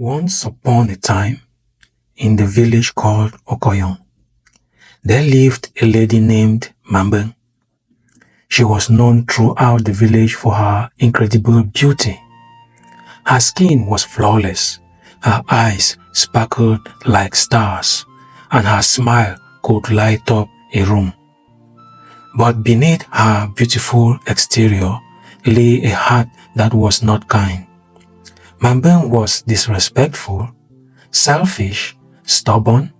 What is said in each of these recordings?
Once upon a time, in the village called Okoyon, there lived a lady named Mambeng. She was known throughout the village for her incredible beauty. Her skin was flawless, her eyes sparkled like stars, and her smile could light up a room. But beneath her beautiful exterior lay a heart that was not kind. Mambeng was disrespectful, selfish, stubborn,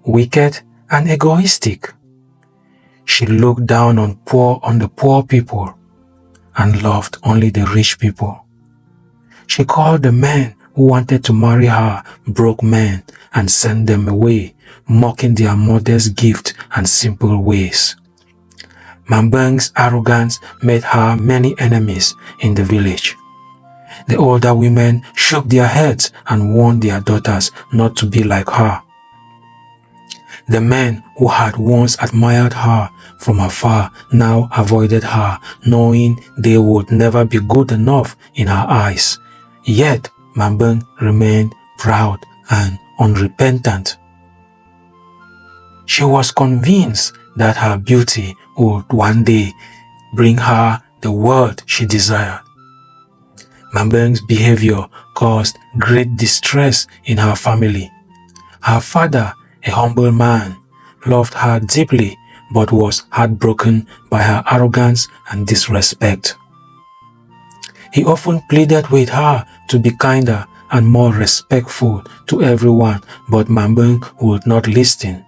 wicked, and egoistic. She looked down on the poor people and loved only the rich people. She called the men who wanted to marry her broke men and sent them away, mocking their modest gift and simple ways. Mambeng's arrogance made her many enemies in the village. The older women shook their heads and warned their daughters not to be like her. The men who had once admired her from afar now avoided her, knowing they would never be good enough in her eyes. Yet Mambeng remained proud and unrepentant. She was convinced that her beauty would one day bring her the world she desired. Mambeng's behavior caused great distress in her family. Her father, a humble man, loved her deeply but was heartbroken by her arrogance and disrespect. He often pleaded with her to be kinder and more respectful to everyone, but Mambeng would not listen.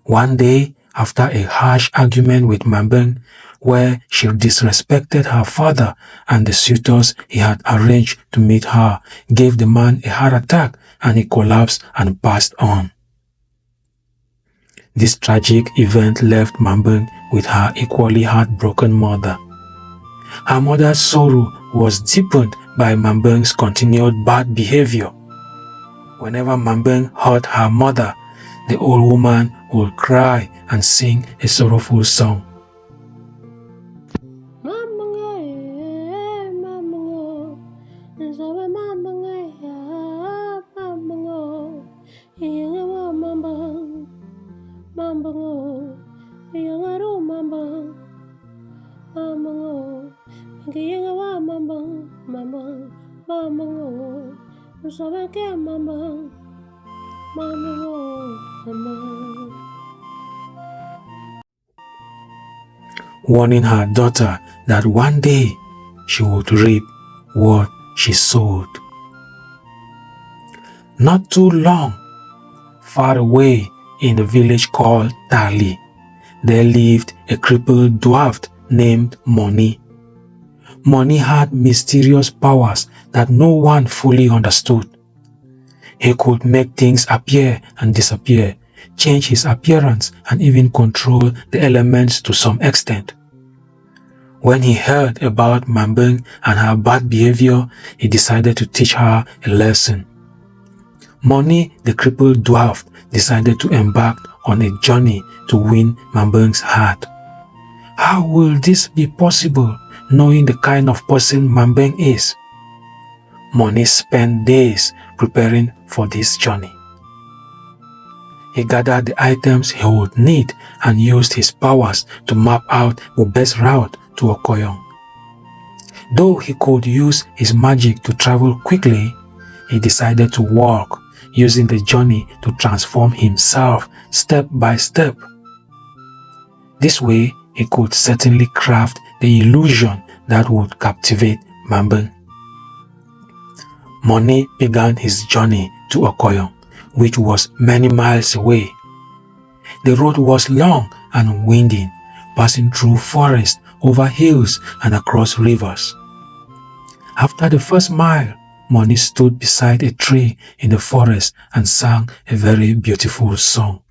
One day, after a harsh argument with Mambeng, where she disrespected her father and the suitors he had arranged to meet her, gave the man a heart attack and he collapsed and passed on. This tragic event left Mambeng with her equally heartbroken mother. Her mother's sorrow was deepened by Mambeng's continued bad behavior. Whenever Mambeng hurt her mother, the old woman would cry and sing a sorrowful song. Warning her daughter that one day she would reap what she sowed. Not too long, far away in the village called Tali, there lived a crippled dwarf named Moni. Moni had mysterious powers that no one fully understood. He could make things appear and disappear, change his appearance, and even control the elements to some extent. When he heard about Mambeng and her bad behavior, he decided to teach her a lesson. Moni, the crippled dwarf, decided to embark on a journey to win Mambeng's heart. How will this be possible, knowing the kind of person Mambeng is? Moni spent days preparing for this journey. He gathered the items he would need and used his powers to map out the best route to Okoyon. Though he could use his magic to travel quickly, he decided to walk, using the journey to transform himself step by step. This way, he could certainly craft the illusion that would captivate Mambeng. Moni began his journey to Okoyon, which was many miles away. The road was long and winding, passing through forests, over hills, and across rivers. After the first mile, Moni stood beside a tree in the forest and sang a very beautiful song.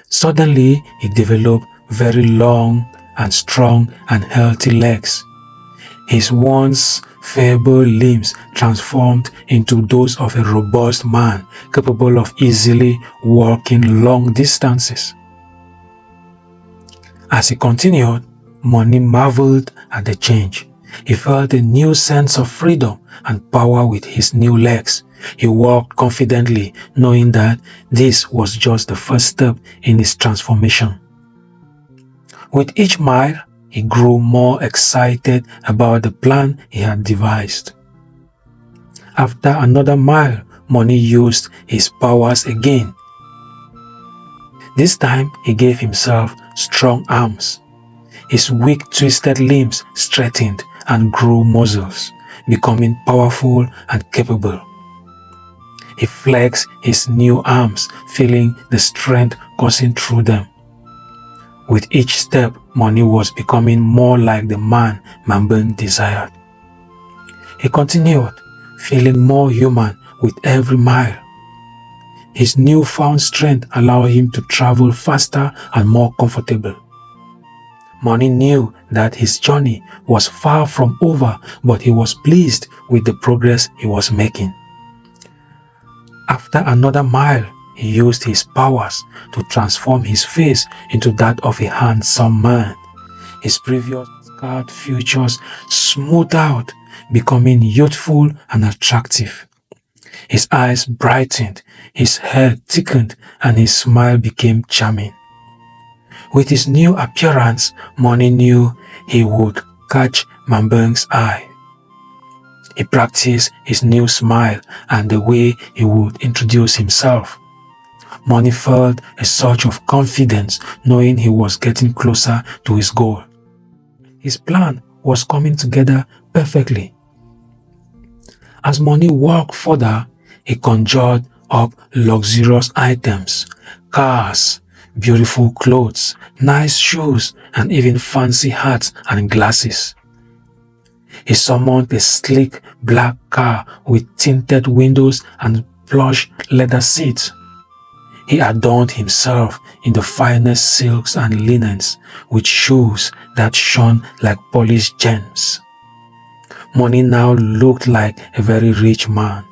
Suddenly, he developed very long and strong and healthy legs. His once feeble limbs transformed into those of a robust man capable of easily walking long distances. As he continued, Moni marveled at the change. He felt a new sense of freedom and power with his new legs. He walked confidently, knowing that this was just the first step in his transformation. With each mile, he grew more excited about the plan he had devised. After another mile, Money used his powers again. This time, he gave himself strong arms. His weak, twisted limbs straightened and grew muscles, becoming powerful and capable. He flexed his new arms, feeling the strength coursing through them. With each step, Money was becoming more like the man Mambeng desired. He continued, feeling more human with every mile. His newfound strength allowed him to travel faster and more comfortable. Money knew that his journey was far from over, but he was pleased with the progress he was making. After another mile, he used his powers to transform his face into that of a handsome man. His previous scarred features smoothed out, becoming youthful and attractive. His eyes brightened, his hair thickened, and his smile became charming. With his new appearance, Money knew he would catch Mambeng's eye. He practiced his new smile and the way he would introduce himself. Money felt a surge of confidence, knowing he was getting closer to his goal. His plan was coming together perfectly. As Money walked further, he conjured up luxurious items, cars, beautiful clothes, nice shoes, and even fancy hats and glasses. He summoned a sleek black car with tinted windows and plush leather seats. He adorned himself in the finest silks and linens, with shoes that shone like polished gems. Money now looked like a very rich man.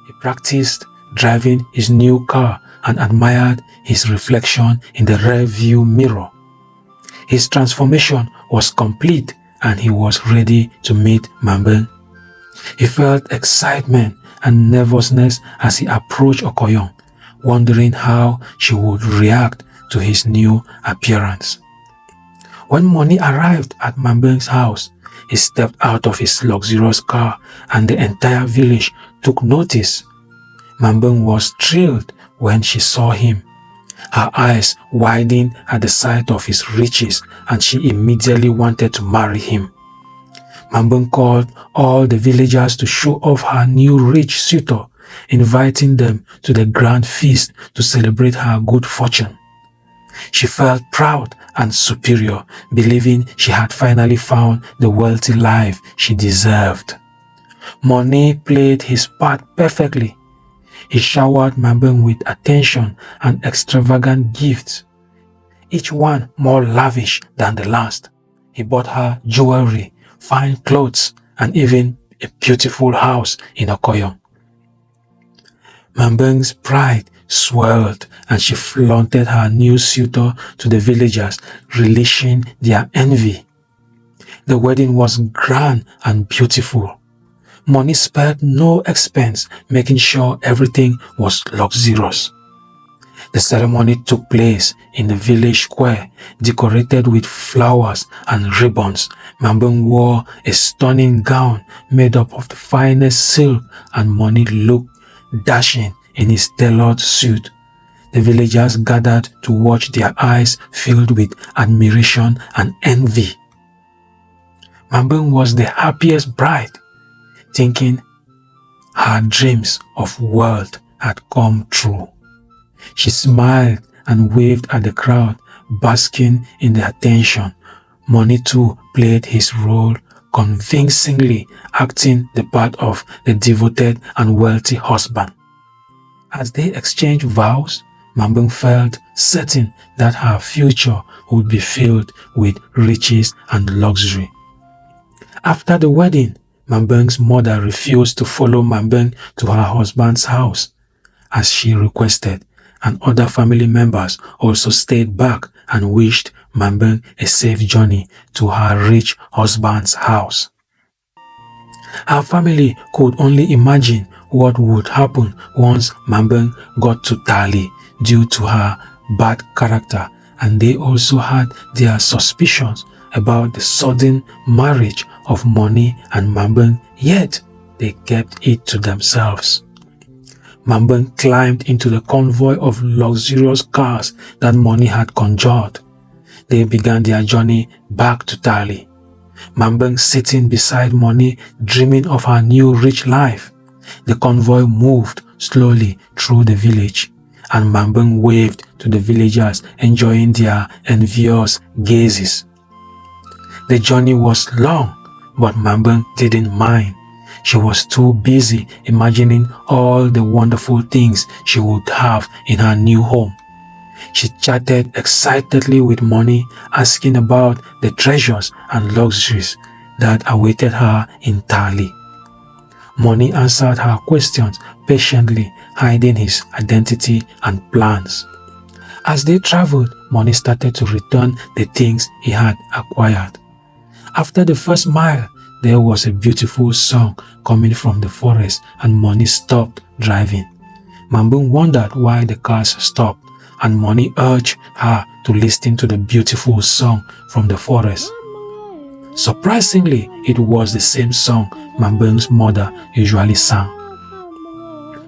He practiced driving his new car and admired his reflection in the rear-view mirror. His transformation was complete and he was ready to meet Mambeng. He felt excitement and nervousness as he approached Okoyon, wondering how she would react to his new appearance. When Money arrived at Mambeng's house, he stepped out of his luxurious car and the entire village took notice. Mambeng was thrilled when she saw him. Her eyes widened at the sight of his riches and she immediately wanted to marry him. Mambeng called all the villagers to show off her new rich suitor, inviting them to the grand feast to celebrate her good fortune. She felt proud and superior, believing she had finally found the wealthy life she deserved. Money played his part perfectly. He showered Mambeng with attention and extravagant gifts, each one more lavish than the last. He bought her jewelry, fine clothes, and even a beautiful house in Okoyon. Mambeng's pride swelled and she flaunted her new suitor to the villagers, relishing their envy. The wedding was grand and beautiful. Money spared no expense, making sure everything was luxurious. The ceremony took place in the village square, decorated with flowers and ribbons. Mambeng wore a stunning gown made up of the finest silk and Money looked dashing in his tailored suit. The villagers gathered to watch, their eyes filled with admiration and envy. Mambeng was the happiest bride, thinking her dreams of wealth had come true. She smiled and waved at the crowd, basking in the attention. Money too played his role convincingly, acting the part of the devoted and wealthy husband. As they exchanged vows, Mambeng felt certain that her future would be filled with riches and luxury. After the wedding, Mambeng's mother refused to follow Mambeng to her husband's house, as she requested, and other family members also stayed back and wished Mambeng a safe journey to her rich husband's house. Her family could only imagine what would happen once Mambeng got to Tali due to her bad character, and they also had their suspicions about the sudden marriage of Moni and Mambeng, yet they kept it to themselves. Mambeng climbed into the convoy of luxurious cars that Moni had conjured. They began their journey back to Tali. Mambeng sitting beside Moni, dreaming of her new rich life. The convoy moved slowly through the village, and Mambeng waved to the villagers, enjoying their envious gazes. The journey was long, but Mambeng didn't mind. She was too busy imagining all the wonderful things she would have in her new home. She chatted excitedly with Moni, asking about the treasures and luxuries that awaited her in Tali. Moni answered her questions patiently, hiding his identity and plans. As they traveled, Moni started to return the things he had acquired. After the first mile, there was a beautiful song coming from the forest, and Moni stopped driving. Mambeng wondered why the cars stopped, and Moni urged her to listen to the beautiful song from the forest. Surprisingly, it was the same song Mambeng's mother usually sang.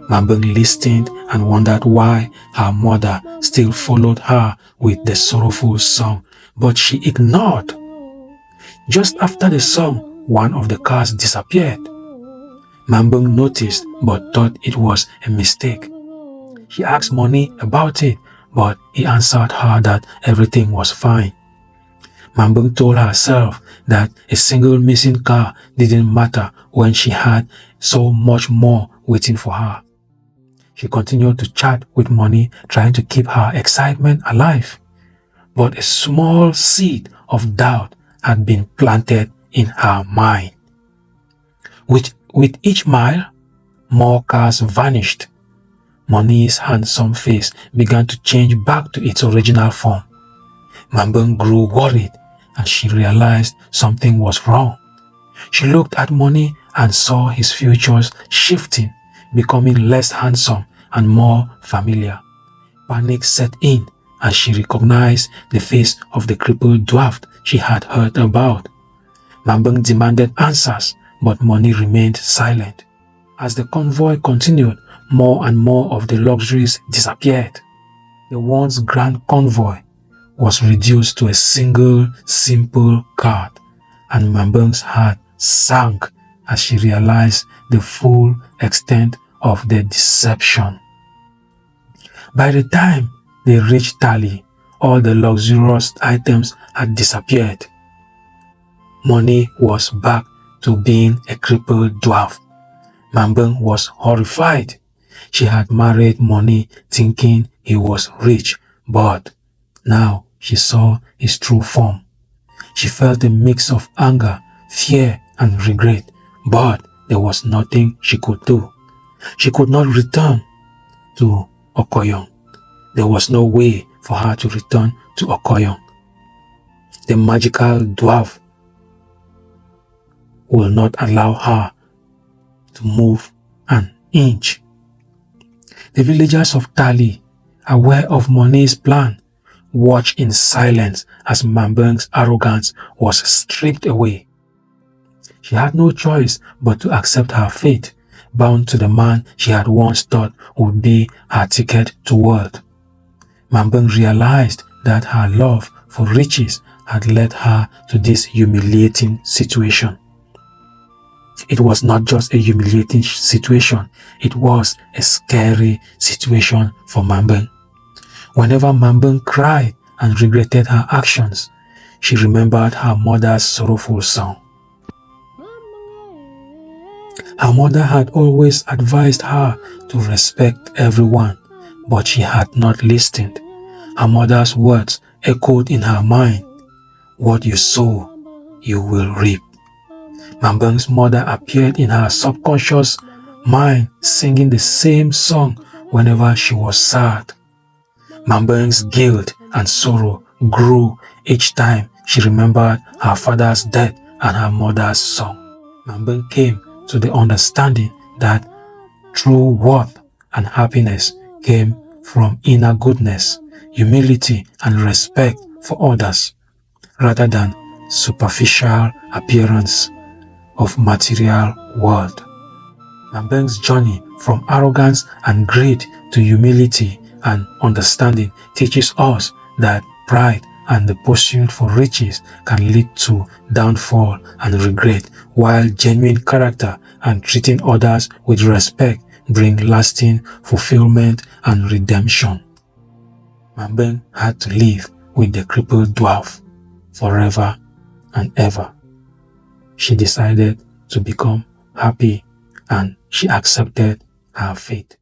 Mambeng listened and wondered why her mother still followed her with the sorrowful song, but she ignored. Just after the song, one of the cars disappeared. Mambeng noticed but thought it was a mistake. She asked Moni about it, but he answered her that everything was fine. Mambeng told herself that a single missing car didn't matter when she had so much more waiting for her. She continued to chat with Moni, trying to keep her excitement alive. But a small seed of doubt had been planted in her mind. With each mile, more cars vanished. Moni's handsome face began to change back to its original form. Mambeng grew worried, and she realized something was wrong. She looked at Moni and saw his features shifting, becoming less handsome and more familiar. Panic set in as she recognized the face of the crippled dwarf she had heard about. Mambeng demanded answers, but Moni remained silent. As the convoy continued, more and more of the luxuries disappeared. The once grand convoy was reduced to a single, simple cart, and Mambeng's heart sank as she realized the full extent of the deception. By the time they reached Tali, all the luxurious items had disappeared. Moni was back to being a crippled dwarf. Mambeng was horrified. She had married Moni thinking he was rich, but now she saw his true form. She felt a mix of anger, fear, and regret, but there was nothing she could do. She could not return to Okoyong. There was no way for her to return to Okoyong. The magical dwarf will not allow her to move an inch. The villagers of Tali, aware of Moni's plan, watched in silence as Mambeng's arrogance was stripped away. She had no choice but to accept her fate, bound to the man she had once thought would be her ticket to wealth. Mambeng realized that her love for riches had led her to this humiliating situation. It was not just a humiliating situation, it was a scary situation for Mambeng. Whenever Mambeng cried and regretted her actions, she remembered her mother's sorrowful song. Her mother had always advised her to respect everyone, but she had not listened. Her mother's words echoed in her mind, "What you sow, you will reap." Mambeng's mother appeared in her subconscious mind, singing the same song whenever she was sad. Mambeng's guilt and sorrow grew each time she remembered her father's death and her mother's song. Mambeng came to the understanding that true worth and happiness came from inner goodness, humility, and respect for others, rather than superficial appearance of material world. Mambeng's journey from arrogance and greed to humility and understanding teaches us that pride and the pursuit for riches can lead to downfall and regret, while genuine character and treating others with respect bring lasting fulfillment and redemption. Mambeng had to live with the crippled dwarf forever and ever. She decided to become happy and she accepted her fate.